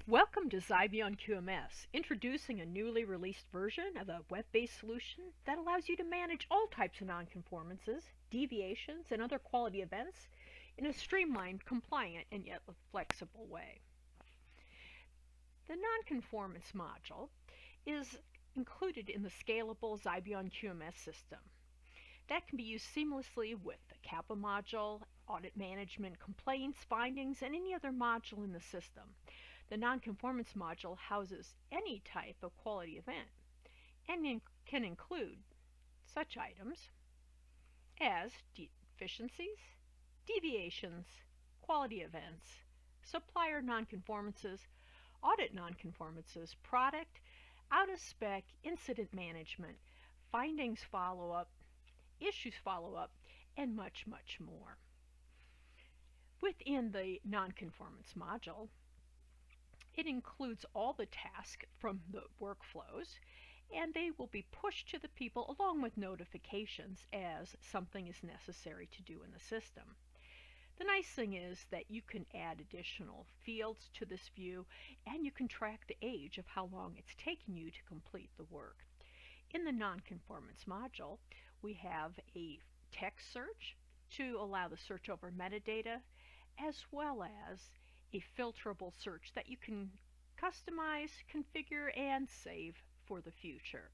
Welcome to Xybion QMS, introducing a newly released version of a web-based solution that allows you to manage all types of nonconformances, deviations, and other quality events in a streamlined, compliant, and yet flexible way. The nonconformance module is included in the scalable Xybion QMS system. That can be used seamlessly with the CAPA module, audit management, complaints, findings, and any other module in the system. The nonconformance module houses any type of quality event and can include such items as deficiencies, deviations, quality events, supplier nonconformances, audit nonconformances, product, out-of-spec, incident management, findings follow-up, issues follow-up, and much, much more. Within the nonconformance module, it includes all the tasks from the workflows, and they will be pushed to the people along with notifications as something is necessary to do in the system. The nice thing is that you can add additional fields to this view, and you can track the age of how long it's taking you to complete the work. In the nonconformance module, we have a text search to allow the search over metadata, as well as a filterable search that you can customize, configure, and save for the future.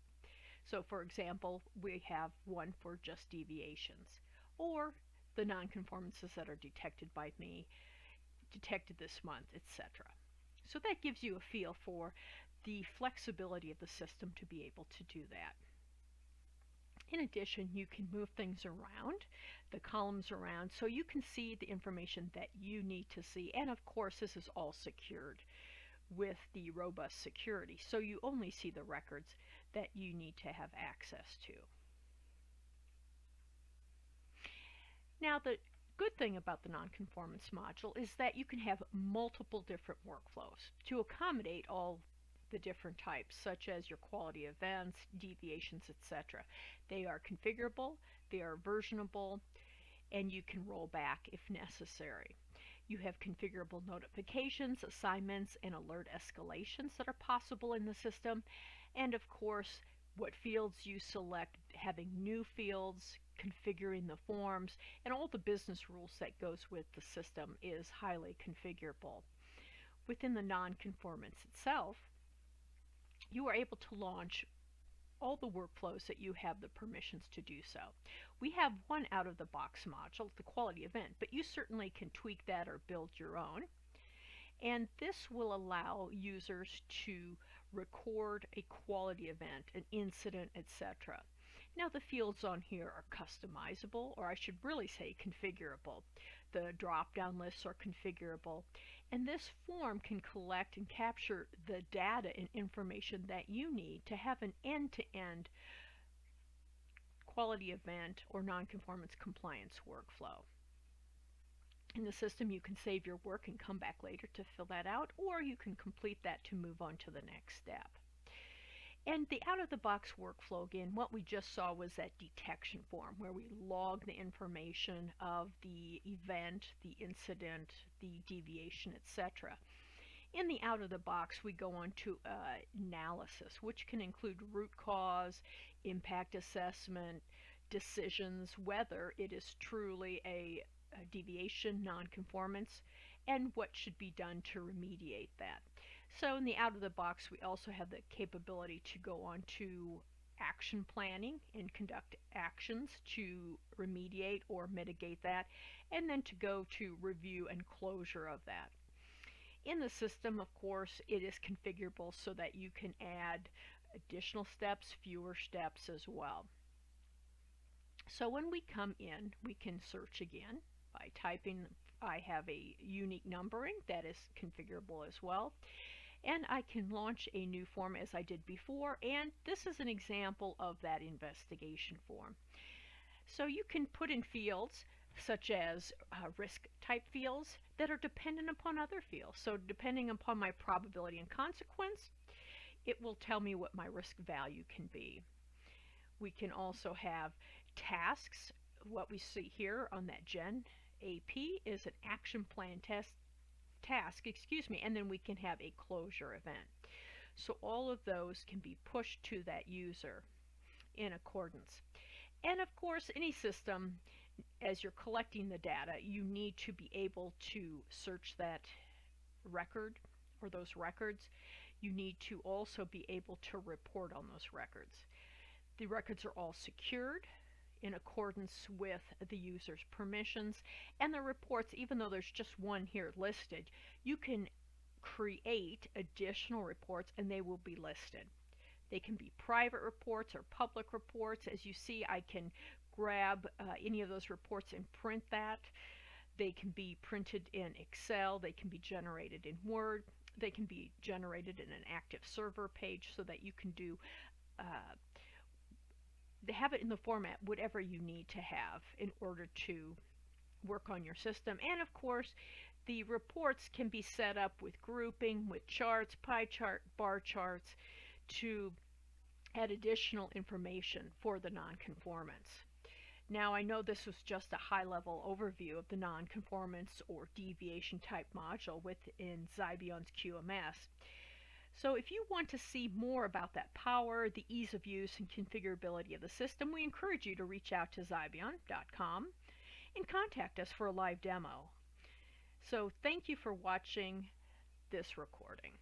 So for example, we have one for just deviations, or the nonconformances that are detected by me, detected this month, etc. So that gives you a feel for the flexibility of the system to be able to do that. In addition, you can move things around, the columns around, so you can see the information that you need to see. And of course, this is all secured with the robust security, so you only see the records that you need to have access to. Now, the good thing about the nonconformance module is that you can have multiple different workflows to accommodate all the different types, such as your quality events, deviations, etc. They are configurable, they are versionable, and you can roll back if necessary. You have configurable notifications, assignments, and alert escalations that are possible in the system, and of course, what fields you select, having new fields, configuring the forms, and all the business rules that goes with the system is highly configurable. Within the nonconformance itself, you are able to launch all the workflows that you have the permissions to do so. We have one out-of-the-box module, the quality event, but you certainly can tweak that or build your own. And this will allow users to record a quality event, an incident, etc. Now the fields on here are customizable, or I should really say configurable. The drop-down lists are configurable, and this form can collect and capture the data and information that you need to have an end-to-end quality event or nonconformance compliance workflow. In the system, you can save your work and come back later to fill that out, or you can complete that to move on to the next step. And the out-of-the-box workflow, again, what we just saw was that detection form where we log the information of the event, the incident, the deviation, etc. In the out-of-the-box, we go on to analysis, which can include root cause, impact assessment, decisions, whether it is truly a deviation, nonconformance, and what should be done to remediate that. So in the out-of-the-box, we also have the capability to go on to action planning and conduct actions to remediate or mitigate that, and then to go to review and closure of that. In the system, of course, it is configurable so that you can add additional steps, fewer steps as well. So when we come in, we can search again by typing. I have a unique numbering that is configurable as well. And I can launch a new form as I did before, and this is an example of that investigation form. So you can put in fields such as risk type fields that are dependent upon other fields. So depending upon my probability and consequence, it will tell me what my risk value can be. We can also have tasks. What we see here on that Gen AP is an action plan test task, and then we can have a closure event. So all of those can be pushed to that user in accordance. And of course, any system, as you're collecting the data, you need to be able to search that record or those records. You need to also be able to report on those records. The records are all secured in accordance with the user's permissions, and the reports, even though there's just one here listed, you can create additional reports and they will be listed. They can be private reports or public reports. As you see, I can grab any of those reports and print that. They can be printed in Excel, they can be generated in Word, they can be generated in an active server page so that you can do have it in the format whatever you need to have in order to work on your system. And of course, the reports can be set up with grouping, with charts, pie chart, bar charts, to add additional information for the nonconformance. Now, I know this was just a high-level overview of the nonconformance or deviation type module within Xybion's QMS. So if you want to see more about that power, the ease of use, and configurability of the system, we encourage you to reach out to Xybion.com and contact us for a live demo. So thank you for watching this recording.